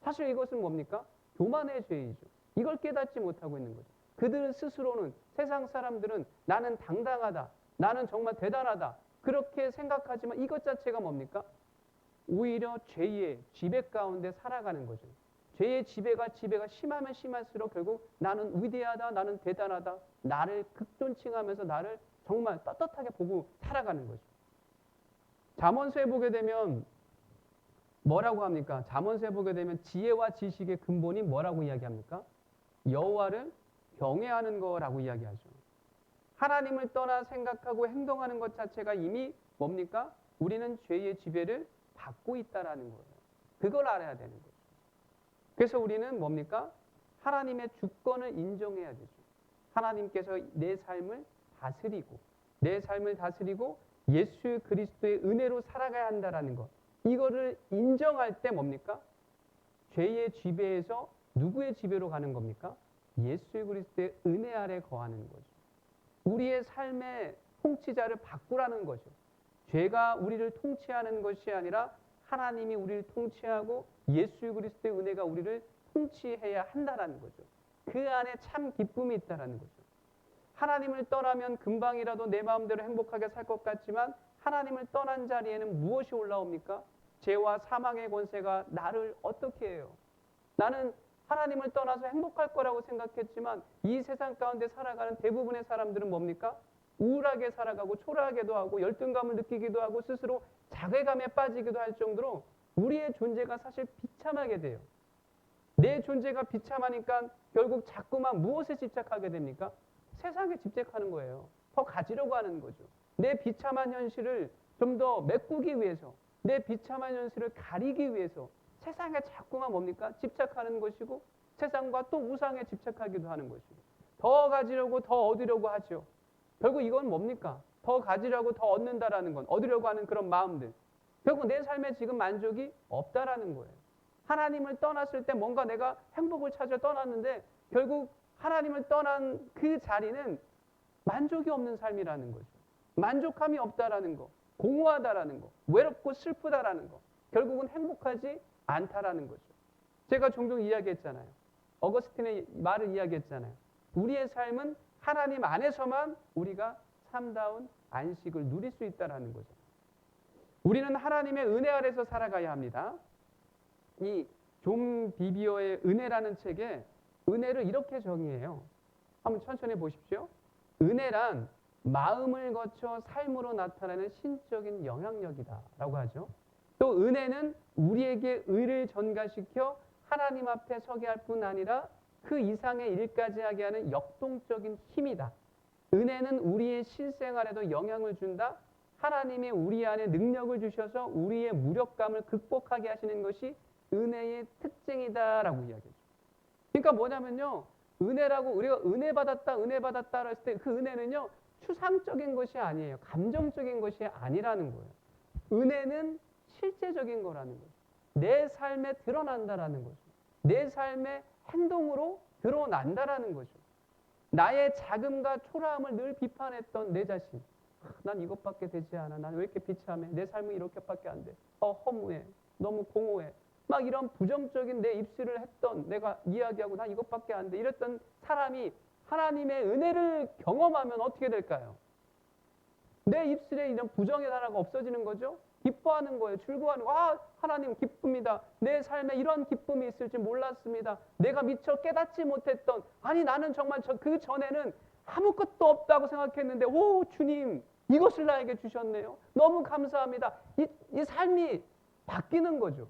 사실 이것은 뭡니까? 교만의 죄이죠. 이걸 깨닫지 못하고 있는 거죠. 그들 스스로는, 세상 사람들은 나는 당당하다, 나는 정말 대단하다 그렇게 생각하지만 이것 자체가 뭡니까? 오히려 죄의 지배 가운데 살아가는 거죠. 죄의 지배가 심하면 심할수록 결국 나는 위대하다, 나는 대단하다, 나를 극존칭하면서 나를 정말 떳떳하게 보고 살아가는 거죠. 잠언서에 보게 되면 뭐라고 합니까? 잠언서에 보게 되면 지혜와 지식의 근본이 뭐라고 이야기합니까? 여호와를 경외하는 거라고 이야기하죠. 하나님을 떠나 생각하고 행동하는 것 자체가 이미 뭡니까? 우리는 죄의 지배를 받고 있다라는 거예요. 그걸 알아야 되는 거죠. 그래서 우리는 뭡니까? 하나님의 주권을 인정해야 되죠. 하나님께서 내 삶을 다스리고 예수 그리스도의 은혜로 살아가야 한다라는 것. 이거를 인정할 때 뭡니까? 죄의 지배에서 누구의 지배로 가는 겁니까? 예수 그리스도의 은혜 아래 거하는 거죠. 우리의 삶의 통치자를 바꾸라는 거죠. 죄가 우리를 통치하는 것이 아니라 하나님이 우리를 통치하고 예수 그리스도의 은혜가 우리를 통치해야 한다라는 거죠. 그 안에 참 기쁨이 있다라는 거죠. 하나님을 떠나면 금방이라도 내 마음대로 행복하게 살 것 같지만 하나님을 떠난 자리에는 무엇이 올라옵니까? 죄와 사망의 권세가 나를 어떻게 해요? 나는 하나님을 떠나서 행복할 거라고 생각했지만 이 세상 가운데 살아가는 대부분의 사람들은 뭡니까? 우울하게 살아가고 초라하게도 하고 열등감을 느끼기도 하고 스스로 자괴감에 빠지기도 할 정도로 우리의 존재가 사실 비참하게 돼요. 내 존재가 비참하니까 결국 자꾸만 무엇에 집착하게 됩니까? 세상에 집착하는 거예요. 더 가지려고 하는 거죠. 내 비참한 현실을 좀 더 메꾸기 위해서, 내 비참한 현실을 가리기 위해서 세상에 자꾸만 뭡니까? 집착하는 것이고 세상과 또 우상에 집착하기도 하는 것이고 더 가지려고 더 얻으려고 하죠. 결국 이건 뭡니까? 더 가지려고 더 얻는다라는 건 얻으려고 하는 그런 마음들. 결국 내 삶에 지금 만족이 없다라는 거예요. 하나님을 떠났을 때 뭔가 내가 행복을 찾아 떠났는데 결국 하나님을 떠난 그 자리는 만족이 없는 삶이라는 거죠. 만족함이 없다라는 거, 공허하다라는 거, 외롭고 슬프다라는 거, 결국은 행복하지 않다라는 거죠. 제가 종종 이야기했잖아요. 어거스틴의 말을 이야기했잖아요. 우리의 삶은 하나님 안에서만 우리가 참다운 안식을 누릴 수 있다라는 거죠. 우리는 하나님의 은혜 아래서 살아가야 합니다. 이 존 비비어의 은혜라는 책에 은혜를 이렇게 정의해요. 한번 천천히 보십시오. 은혜란 마음을 거쳐 삶으로 나타나는 신적인 영향력이다라고 하죠. 또 은혜는 우리에게 의를 전가시켜 하나님 앞에 서게 할 뿐 아니라 그 이상의 일까지 하게 하는 역동적인 힘이다. 은혜는 우리의 실생활에도 영향을 준다. 하나님이 우리 안에 능력을 주셔서 우리의 무력감을 극복하게 하시는 것이 은혜의 특징이다라고 이야기하죠. 그러니까 뭐냐면요. 은혜라고 우리가 은혜 받았다 했을 때 그 은혜는요. 추상적인 것이 아니에요. 감정적인 것이 아니라는 거예요. 은혜는 실제적인 거라는 거죠. 내 삶에 드러난다라는 거죠. 내 삶의 행동으로 드러난다라는 거죠. 나의 자금과 초라함을 늘 비판했던 내 자신. 난 이것밖에 되지 않아. 난 왜 이렇게 비참해. 내 삶은 이렇게밖에 안 돼. 허무해. 너무 공허해. 막 이런 부정적인 내 입술을 했던 내가 이야기하고 난 이것밖에 안 돼. 이랬던 사람이 하나님의 은혜를 경험하면 어떻게 될까요? 내 입술에 이런 부정의 단어가 없어지는 거죠. 기뻐하는 거예요. 즐거워하는 거예요. 아, 하나님 기쁩니다. 내 삶에 이런 기쁨이 있을지 몰랐습니다. 내가 미처 깨닫지 못했던 아니 나는 정말 그 전에는 아무것도 없다고 생각했는데 오 주님 이것을 나에게 주셨네요. 너무 감사합니다. 이 삶이 바뀌는 거죠.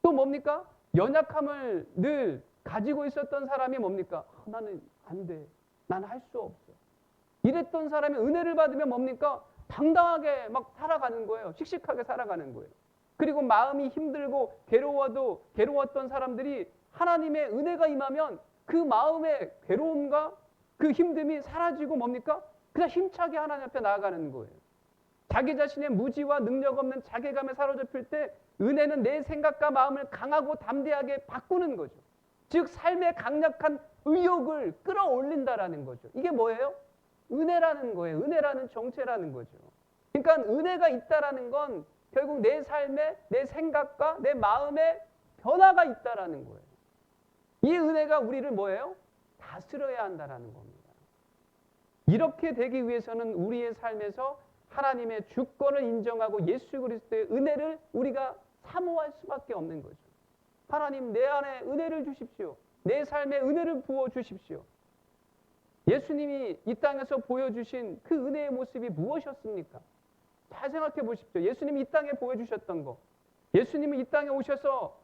또 뭡니까? 연약함을 늘 가지고 있었던 사람이 뭡니까? 나는 안 돼. 나는 할 수 없어. 이랬던 사람이 은혜를 받으면 뭡니까? 당당하게 막 살아가는 거예요. 씩씩하게 살아가는 거예요. 그리고 마음이 힘들고 괴로웠던 사람들이 하나님의 은혜가 임하면 그 마음의 괴로움과 그 힘듦이 사라지고 뭡니까? 그냥 힘차게 하나님 앞에 나아가는 거예요. 자기 자신의 무지와 능력 없는 자괴감에 사로잡힐 때 은혜는 내 생각과 마음을 강하고 담대하게 바꾸는 거죠. 즉 삶의 강력한 의욕을 끌어올린다라는 거죠. 이게 뭐예요? 은혜라는 거예요. 은혜라는 정체라는 거죠. 그러니까 은혜가 있다라는 건 결국 내 삶에 내 생각과 내 마음에 변화가 있다라는 거예요. 이 은혜가 우리를 뭐예요? 다스려야 한다라는 겁니다. 이렇게 되기 위해서는 우리의 삶에서 하나님의 주권을 인정하고 예수 그리스도의 은혜를 우리가 사모할 수밖에 없는 거죠. 하나님 내 안에 은혜를 주십시오. 내 삶에 은혜를 부어 주십시오. 예수님이 이 땅에서 보여주신 그 은혜의 모습이 무엇이었습니까? 잘 생각해 보십시오. 예수님이 이 땅에 보여주셨던 거. 예수님은 이 땅에 오셔서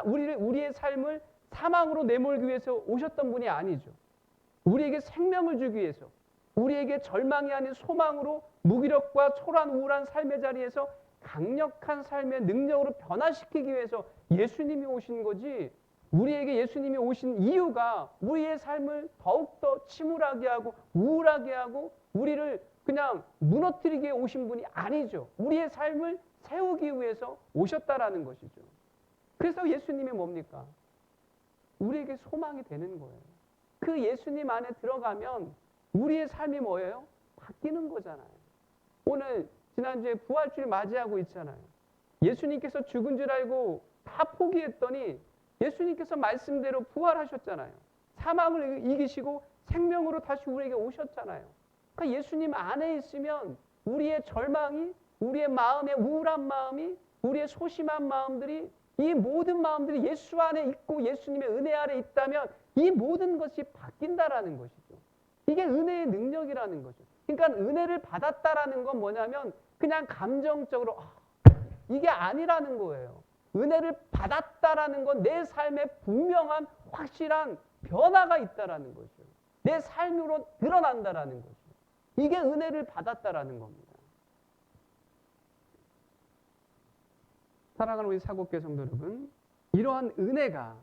우리의 삶을 사망으로 내몰기 위해서 오셨던 분이 아니죠. 우리에게 생명을 주기 위해서, 우리에게 절망이 아닌 소망으로 무기력과 초라한 우울한 삶의 자리에서 강력한 삶의 능력으로 변화시키기 위해서 예수님이 오신 거지, 우리에게 예수님이 오신 이유가 우리의 삶을 더욱더 침울하게 하고 우울하게 하고 우리를 그냥 무너뜨리기 위해 오신 분이 아니죠. 우리의 삶을 세우기 위해서 오셨다라는 것이죠. 그래서 예수님이 뭡니까? 우리에게 소망이 되는 거예요. 그 예수님 안에 들어가면 우리의 삶이 뭐예요? 바뀌는 거잖아요. 오늘 지난주에 부활주일 맞이하고 있잖아요. 예수님께서 죽은 줄 알고 다 포기했더니 예수님께서 말씀대로 부활하셨잖아요. 사망을 이기시고 생명으로 다시 우리에게 오셨잖아요. 그러니까 예수님 안에 있으면 우리의 절망이, 우리의 마음의 우울한 마음이, 우리의 소심한 마음들이, 이 모든 마음들이 예수 안에 있고 예수님의 은혜 아래 있다면 이 모든 것이 바뀐다라는 것이죠. 이게 은혜의 능력이라는 거죠. 그러니까 은혜를 받았다라는 건 뭐냐면 그냥 감정적으로 이게 아니라는 거예요. 은혜를 받았다라는 건 내 삶에 분명한 확실한 변화가 있다라는 거죠. 내 삶으로 드러난다라는 거죠. 이게 은혜를 받았다라는 겁니다. 사랑하는 우리 사곡교회 성도 여러분, 이러한 은혜가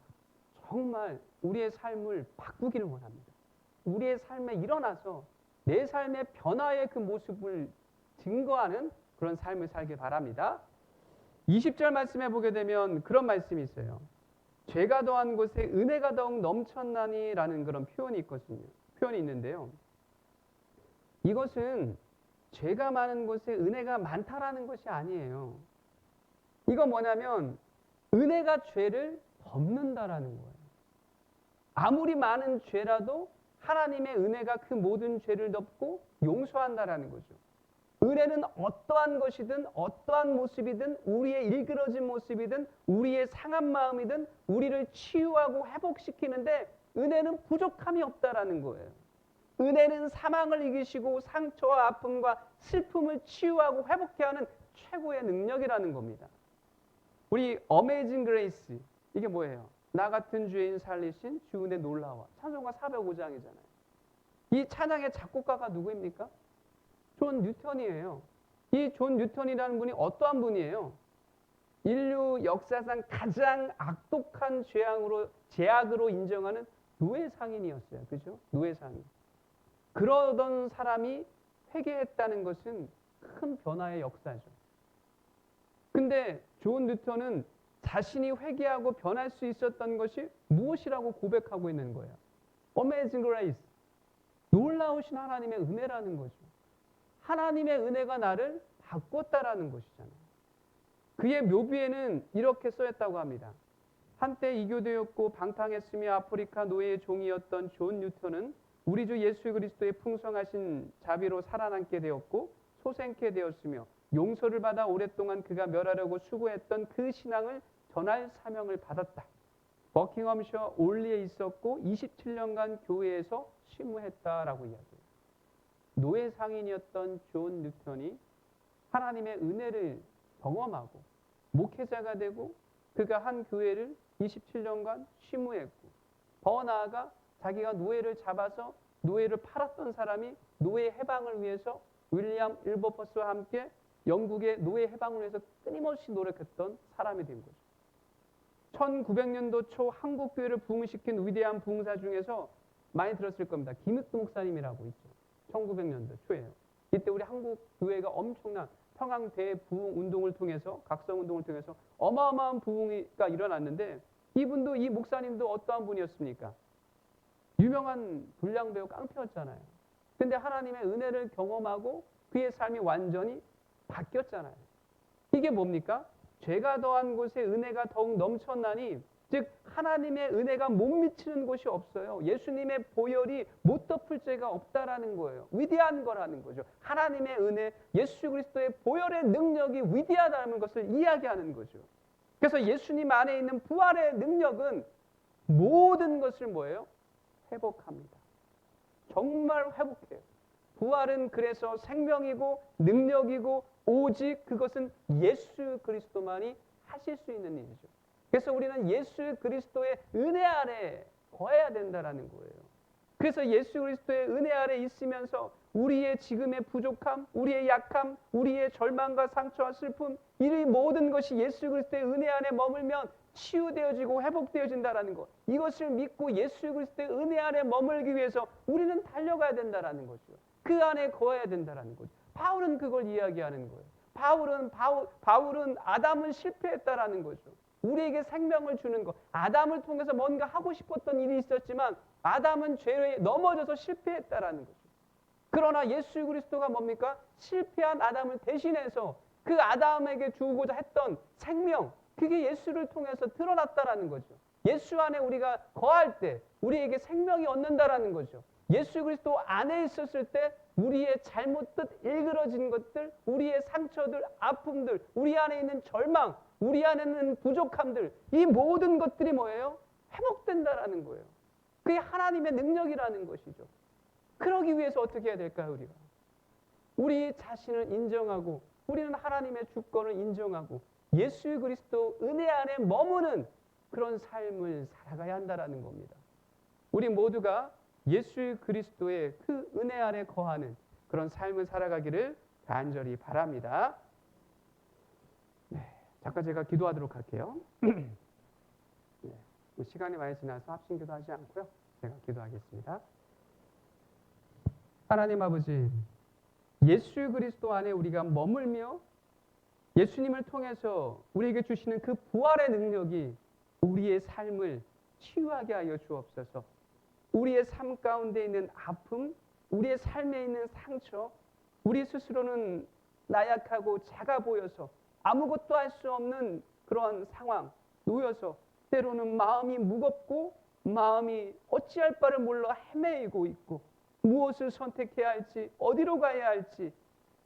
정말 우리의 삶을 바꾸기를 원합니다. 우리의 삶에 일어나서 내 삶의 변화의 그 모습을 증거하는 그런 삶을 살길 바랍니다. 20절 말씀에 보게 되면 그런 말씀이 있어요. 죄가 더한 곳에 은혜가 더욱 넘쳤나니 라는 그런 표현이 있거든요. 표현이 있는데요. 이것은 죄가 많은 곳에 은혜가 많다라는 것이 아니에요. 이건 뭐냐면 은혜가 죄를 덮는다라는 거예요. 아무리 많은 죄라도 하나님의 은혜가 그 모든 죄를 덮고 용서한다라는 거죠. 은혜는 어떠한 것이든 어떠한 모습이든 우리의 일그러진 모습이든 우리의 상한 마음이든 우리를 치유하고 회복시키는데 은혜는 부족함이 없다라는 거예요. 은혜는 사망을 이기시고 상처와 아픔과 슬픔을 치유하고 회복케 하는 최고의 능력이라는 겁니다. 우리 어메이징 그레이스, 이게 뭐예요? 나 같은 죄인 살리신 주 은혜 놀라워. 찬송가 405장이잖아요. 이 찬양의 작곡가가 누구입니까? 존 뉴턴이에요. 이 존 뉴턴이라는 분이 어떠한 분이에요? 인류 역사상 가장 악독한 죄악으로 인정하는 노예 상인이었어요. 그죠? 노예 상인. 그러던 사람이 회개했다는 것은 큰 변화의 역사죠. 근데 존 뉴턴은 자신이 회개하고 변할 수 있었던 것이 무엇이라고 고백하고 있는 거예요. Amazing Grace. 놀라우신 하나님의 은혜라는 거죠. 하나님의 은혜가 나를 바꿨다라는 것이잖아요. 그의 묘비에는 이렇게 써있다고 합니다. 한때 이교도였고 방탕했으며 아프리카 노예의 종이었던 존 뉴턴은 우리 주 예수 그리스도의 풍성하신 자비로 살아남게 되었고 소생케 되었으며 용서를 받아 오랫동안 그가 멸하려고 수고했던 그 신앙을 전할 사명을 받았다. 버킹엄셔 올리에 있었고 27년간 교회에서 심무했다라고 이야기해요. 노예 상인이었던 존 뉴턴이 하나님의 은혜를 경험하고 목회자가 되고 그가 한 교회를 27년간 심무했고 더 나아가 자기가 노예를 잡아서 노예를 팔았던 사람이 노예 해방을 위해서 윌리엄 일버퍼스와 함께 영국의 노예 해방을 위해서 끊임없이 노력했던 사람이 된 거죠. 1900년도 초 한국 교회를 부흥시킨 위대한 부흥사 중에서 많이 들었을 겁니다. 김익두 목사님이라고 있죠. 1900년도 초에요. 이때 우리 한국 교회가 엄청난 평양 대부흥 운동을 통해서, 각성 운동을 통해서 어마어마한 부흥이가 일어났는데, 이분도, 이 목사님도 어떠한 분이었습니까? 유명한 불량배우 깡패였잖아요. 근데 하나님의 은혜를 경험하고 그의 삶이 완전히 바뀌었잖아요. 이게 뭡니까? 죄가 더한 곳에 은혜가 더욱 넘쳤나니, 즉 하나님의 은혜가 못 미치는 곳이 없어요. 예수님의 보혈이 못 덮을 죄가 없다라는 거예요. 위대한 거라는 거죠. 하나님의 은혜, 예수 그리스도의 보혈의 능력이 위대하다는 것을 이야기하는 거죠. 그래서 예수님 안에 있는 부활의 능력은 모든 것을 뭐예요? 회복합니다. 정말 회복해요. 부활은 그래서 생명이고 능력이고 오직 그것은 예수 그리스도만이 하실 수 있는 일이죠. 그래서 우리는 예수 그리스도의 은혜 아래 거해야 된다라는 거예요. 그래서 예수 그리스도의 은혜 아래 있으면서 우리의 지금의 부족함, 우리의 약함, 우리의 절망과 상처와 슬픔, 이 모든 것이 예수 그리스도의 은혜 안에 머물면 치유되어지고 회복되어진다라는 것. 이것을 믿고 예수 그리스도의 은혜 안에 머물기 위해서 우리는 달려가야 된다라는 거죠. 그 안에 거해야 된다라는 거죠. 바울은 그걸 이야기하는 거예요. 바울은 아담은 실패했다라는 거죠. 우리에게 생명을 주는 것. 아담을 통해서 뭔가 하고 싶었던 일이 있었지만 아담은 죄에 넘어져서 실패했다라는 거죠. 그러나 예수 그리스도가 뭡니까? 실패한 아담을 대신해서 그 아담에게 주고자 했던 생명, 그게 예수를 통해서 드러났다라는 거죠. 예수 안에 우리가 거할 때 우리에게 생명이 얻는다라는 거죠. 예수 그리스도 안에 있었을 때 우리의 잘못된 일그러진 것들, 우리의 상처들, 아픔들, 우리 안에 있는 절망, 우리 안에 있는 부족함들, 이 모든 것들이 뭐예요? 회복된다라는 거예요. 그게 하나님의 능력이라는 것이죠. 그러기 위해서 어떻게 해야 될까요, 우리가? 우리 자신을 인정하고 우리는 하나님의 주권을 인정하고 예수 그리스도 은혜 안에 머무는 그런 삶을 살아가야 한다라는 겁니다. 우리 모두가 예수 그리스도의 그 은혜 아래 거하는 그런 삶을 살아가기를 간절히 바랍니다. 네, 잠깐 제가 기도하도록 할게요. 네, 시간이 많이 지나서 합심 기도하지 않고요. 제가 기도하겠습니다. 하나님 아버지, 예수 그리스도 안에 우리가 머물며 예수님을 통해서 우리에게 주시는 그 부활의 능력이 우리의 삶을 치유하게 하여 주옵소서. 우리의 삶 가운데 있는 아픔, 우리의 삶에 있는 상처, 우리 스스로는 나약하고 작아 보여서 아무것도 할 수 없는 그런 상황 놓여서 때로는 마음이 무겁고 마음이 어찌할 바를 몰라 헤매이고 있고 무엇을 선택해야 할지 어디로 가야 할지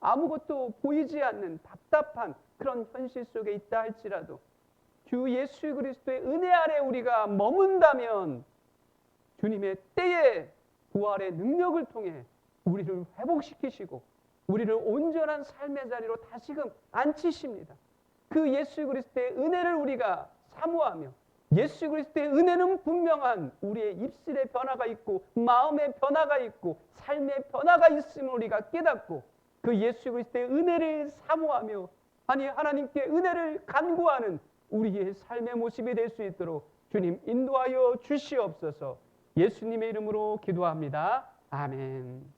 아무것도 보이지 않는 답답한 그런 현실 속에 있다 할지라도 주 예수 그리스도의 은혜 아래 우리가 머문다면 주님의 때에 부활의 능력을 통해 우리를 회복시키시고 우리를 온전한 삶의 자리로 다시금 앉히십니다. 그 예수 그리스도의 은혜를 우리가 사모하며 예수 그리스도의 은혜는 분명한 우리의 입술의 변화가 있고 마음의 변화가 있고 삶의 변화가 있음을 우리가 깨닫고 그 예수 그리스도의 은혜를 사모하며 하나님께 은혜를 간구하는 우리의 삶의 모습이 될 수 있도록 주님 인도하여 주시옵소서. 예수님의 이름으로 기도합니다. 아멘.